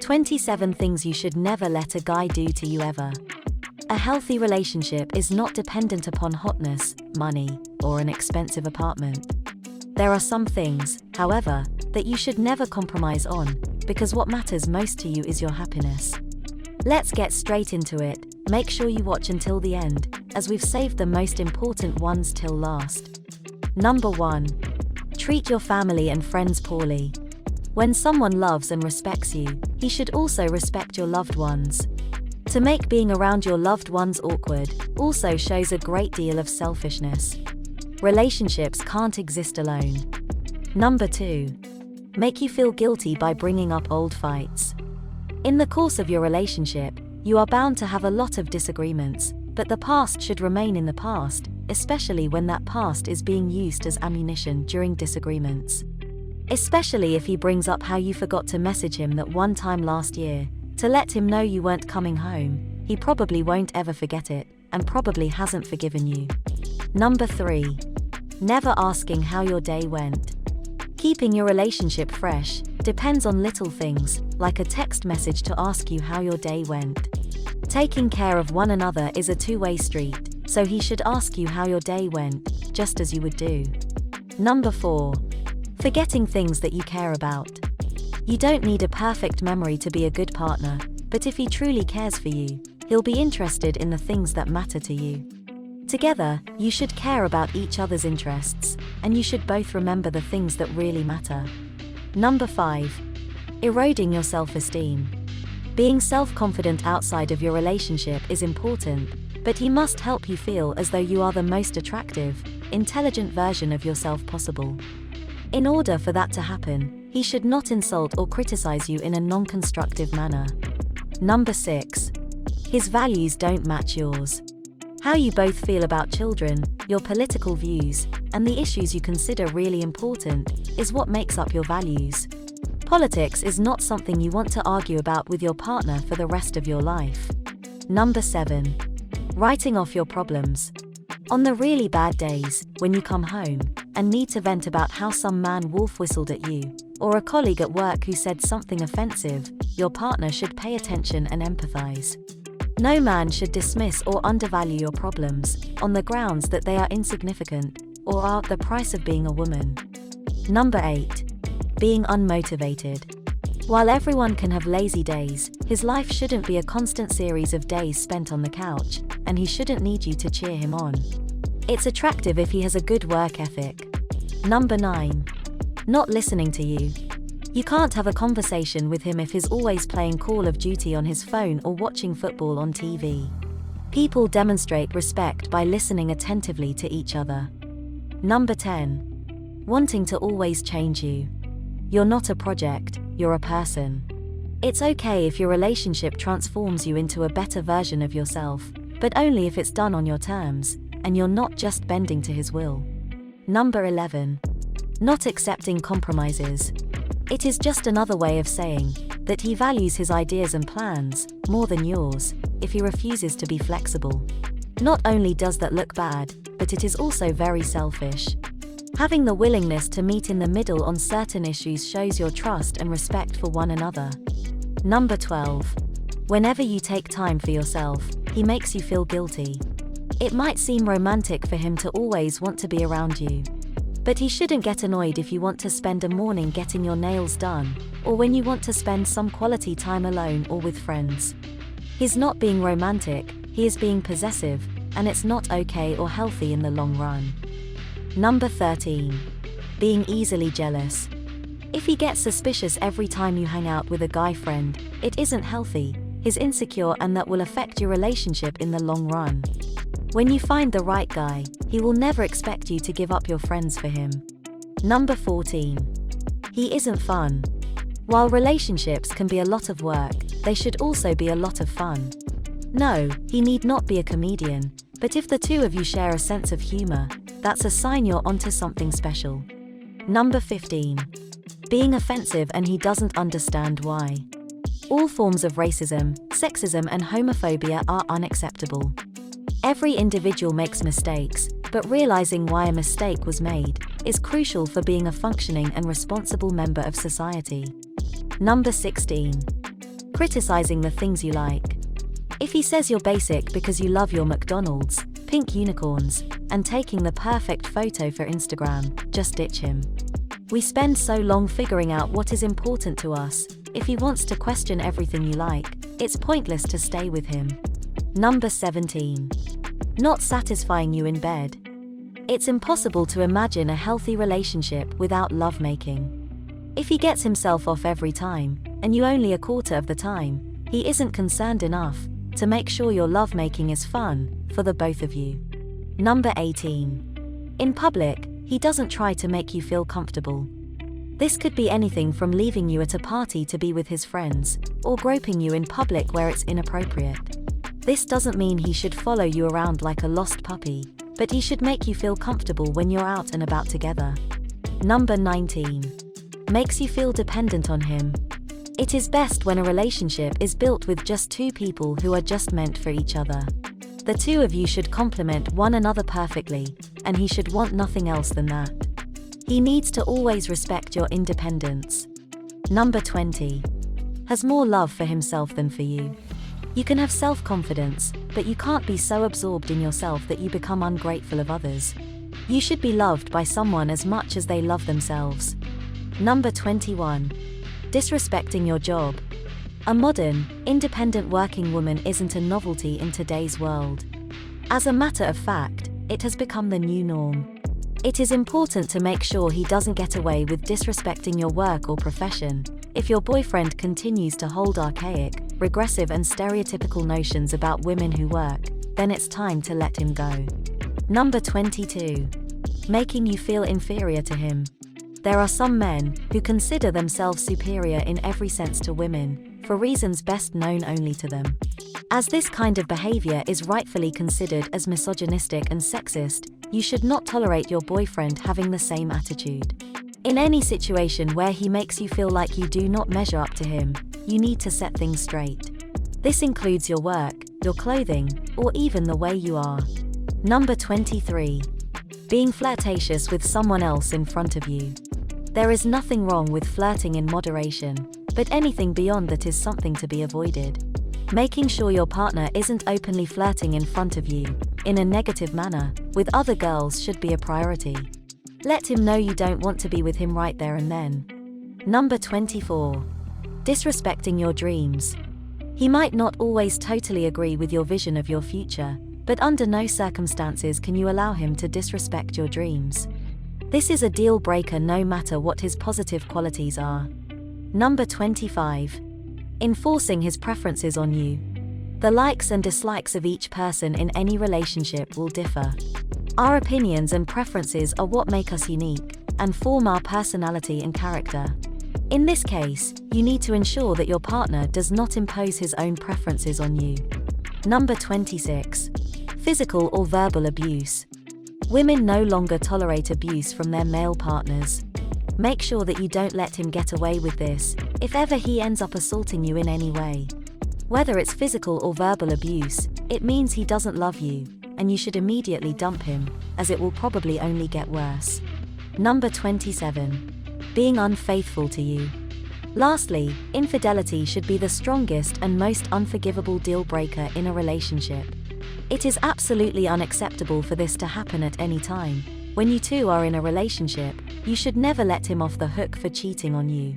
27 things you should never let a guy do to you ever. A healthy relationship is not dependent upon hotness, money, or an expensive apartment. There are some things, however, that you should never compromise on, because what matters most to you is your happiness. Let's get straight into it. Make sure you watch until the end, as we've saved the most important ones till last. Number 1. Treat your family and friends poorly. When someone loves and respects you, he should also respect your loved ones. To make being around your loved ones awkward also shows a great deal of selfishness. Relationships can't exist alone. Number 2. Make you feel guilty by bringing up old fights. In the course of your relationship, you are bound to have a lot of disagreements, but the past should remain in the past, especially when that past is being used as ammunition during disagreements. Especially if he brings up how you forgot to message him that one time last year, to let him know you weren't coming home. He probably won't ever forget it, and probably hasn't forgiven you. Number 3. Never asking how your day went. Keeping your relationship fresh depends on little things, like a text message to ask you how your day went. Taking care of one another is a two-way street, so he should ask you how your day went, just as you would do. Number 4. Forgetting things that you care about. You don't need a perfect memory to be a good partner, but if he truly cares for you, he'll be interested in the things that matter to you. Together, you should care about each other's interests, and you should both remember the things that really matter. Number 5. Eroding your self-esteem. Being self-confident outside of your relationship is important, but he must help you feel as though you are the most attractive, intelligent version of yourself possible. In order for that to happen, he should not insult or criticize you in a non-constructive manner. Number 6. His values don't match yours. How you both feel about children, your political views, and the issues you consider really important is what makes up your values. Politics is not something you want to argue about with your partner for the rest of your life. Number 7. Writing off your problems. On the really bad days, when you come home and need to vent about how some man wolf whistled at you, or a colleague at work who said something offensive, your partner should pay attention and empathize. No man should dismiss or undervalue your problems on the grounds that they are insignificant or are the price of being a woman. Number 8. Being unmotivated. While everyone can have lazy days, his life shouldn't be a constant series of days spent on the couch, and he shouldn't need you to cheer him on. It's attractive if he has a good work ethic. Number 9. Not listening to you. You can't have a conversation with him if he's always playing Call of Duty on his phone or watching football on TV. People demonstrate respect by listening attentively to each other. Number 10. Wanting to always change you. You're not a project, you're a person. It's okay if your relationship transforms you into a better version of yourself, but only if it's done on your terms, and you're not just bending to his will. Number 11. Not accepting compromises. It is just another way of saying that he values his ideas and plans more than yours if he refuses to be flexible. Not only does that look bad, but it is also very selfish. Having the willingness to meet in the middle on certain issues shows your trust and respect for one another. Number 12. Whenever you take time for yourself, he makes you feel guilty. It might seem romantic for him to always want to be around you, but he shouldn't get annoyed if you want to spend a morning getting your nails done, or when you want to spend some quality time alone or with friends. He's not being romantic, he is being possessive, and it's not okay or healthy in the long run. Number 13. Being easily jealous. If he gets suspicious every time you hang out with a guy friend, it isn't healthy, he's insecure, and that will affect your relationship in the long run. When you find the right guy, he will never expect you to give up your friends for him. Number 14. He isn't fun. While relationships can be a lot of work, they should also be a lot of fun. No, he need not be a comedian, but if the two of you share a sense of humor, that's a sign you're onto something special. Number 15. Being offensive and he doesn't understand why. All forms of racism, sexism, and homophobia are unacceptable. Every individual makes mistakes, but realizing why a mistake was made is crucial for being a functioning and responsible member of society. Number 16. Criticizing the things you like. If he says you're basic because you love your McDonald's, pink unicorns, and taking the perfect photo for Instagram, just ditch him. We spend so long figuring out what is important to us. If he wants to question everything you like, it's pointless to stay with him. Number 17. Not satisfying you in bed. It's impossible to imagine a healthy relationship without lovemaking. If he gets himself off every time, and you only a quarter of the time, he isn't concerned enough to make sure your lovemaking is fun for the both of you. Number 18. In public, he doesn't try to make you feel comfortable. This could be anything from leaving you at a party to be with his friends, or groping you in public where it's inappropriate. This doesn't mean he should follow you around like a lost puppy, but he should make you feel comfortable when you're out and about together. Number 19. Makes you feel dependent on him. It is best when a relationship is built with just two people who are just meant for each other. The two of you should complement one another perfectly, and he should want nothing else than that. He needs to always respect your independence. Number 20. Has more love for himself than for you. You can have self-confidence, but you can't be so absorbed in yourself that you become ungrateful of others. You should be loved by someone as much as they love themselves. Number 21. Disrespecting your job. A modern, independent working woman isn't a novelty in today's world. As a matter of fact, it has become the new norm. It is important to make sure he doesn't get away with disrespecting your work or profession. If your boyfriend continues to hold archaic, regressive and stereotypical notions about women who work, then it's time to let him go. Number 22. Making you feel inferior to him. There are some men who consider themselves superior in every sense to women, for reasons best known only to them. As this kind of behavior is rightfully considered as misogynistic and sexist, you should not tolerate your boyfriend having the same attitude. In any situation where he makes you feel like you do not measure up to him, you need to set things straight. This includes your work, your clothing, or even the way you are. Number 23. Being flirtatious with someone else in front of you. There is nothing wrong with flirting in moderation, but anything beyond that is something to be avoided. Making sure your partner isn't openly flirting in front of you, in a negative manner, with other girls should be a priority. Let him know you don't want to be with him right there and then. Number 24. Disrespecting your dreams. He might not always totally agree with your vision of your future, but under no circumstances can you allow him to disrespect your dreams. This is a deal breaker no matter what his positive qualities are. Number 25. Enforcing his preferences on you. The likes and dislikes of each person in any relationship will differ. Our opinions and preferences are what make us unique and form our personality and character. In this case, you need to ensure that your partner does not impose his own preferences on you. Number 26. Physical or verbal abuse. Women no longer tolerate abuse from their male partners. Make sure that you don't let him get away with this, if ever he ends up assaulting you in any way. Whether it's physical or verbal abuse, it means he doesn't love you, and you should immediately dump him, as it will probably only get worse. Number 27. Being unfaithful to you. Lastly, infidelity should be the strongest and most unforgivable deal breaker in a relationship. It is absolutely unacceptable for this to happen at any time. When you two are in a relationship, you should never let him off the hook for cheating on you.